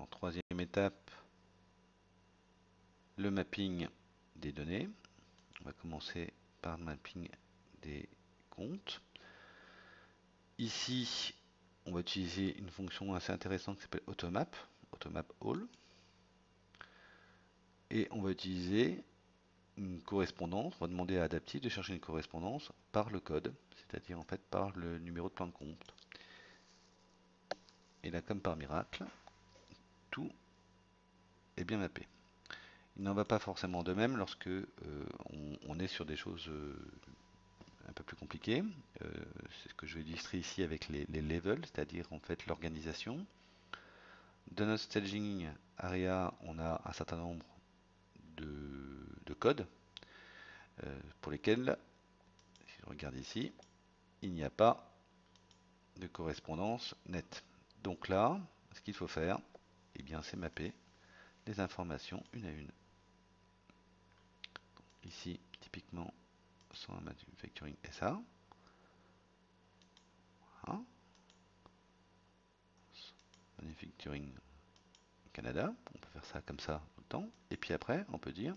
Alors, troisième étape, le mapping des données. On va commencer par le mapping des comptes. Ici, on va utiliser une fonction assez intéressante qui s'appelle automap, automap all. Et on va utiliser une correspondance, on va demander à Adaptive de chercher une correspondance par le code, c'est-à-dire en fait par le numéro de plan de compte. Et là, comme par miracle, tout est bien mappé. Il n'en va pas forcément de même lorsque on est sur des choses un peu plus compliquées. C'est ce que je vais illustrer ici avec les levels, c'est-à-dire en fait l'organisation. Dans notre staging area, on a un certain nombre de codes pour lesquels, si je regarde ici, il n'y a pas de correspondance nette. Donc là, ce qu'il faut faire, eh bien, c'est mapper les informations une à une. Ici, typiquement, sans manufacturing SA. Voilà. Manufacturing Canada. On peut faire ça comme ça tout le temps. Et puis après, on peut dire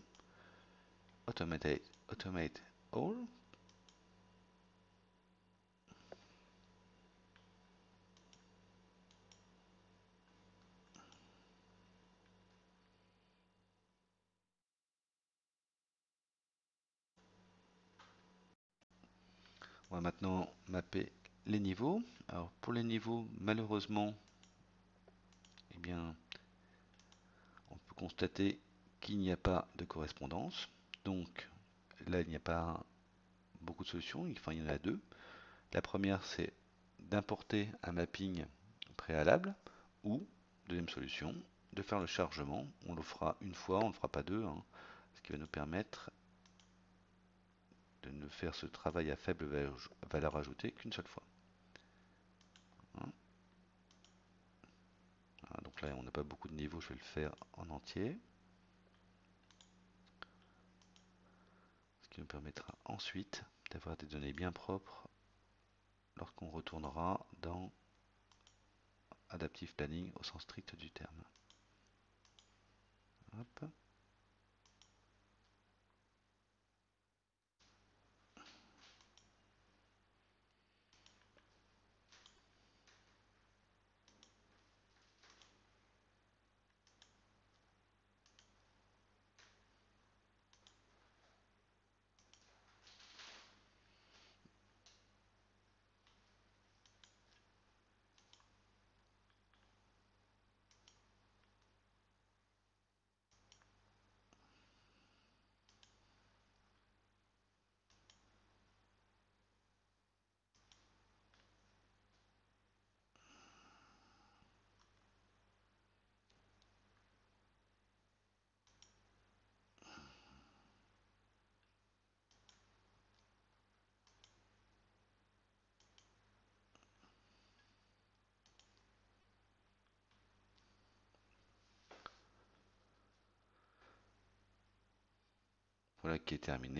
automate all. On va maintenant mapper les niveaux. Alors pour les niveaux, malheureusement, eh bien, on peut constater qu'il n'y a pas de correspondance. Donc là, il n'y a pas beaucoup de solutions. Enfin, il y en a deux. La première, c'est d'importer un mapping préalable ou, deuxième solution, de faire le chargement. On le fera une fois, on ne le fera pas deux, hein, ce qui va nous permettre de ne faire ce travail à faible valeur ajoutée qu'une seule fois. Hein. Voilà, donc là, on n'a pas beaucoup de niveaux, je vais le faire en entier. Ce qui nous permettra ensuite d'avoir des données bien propres lorsqu'on retournera dans Adaptive Planning au sens strict du terme. Hop. Voilà qui est terminé.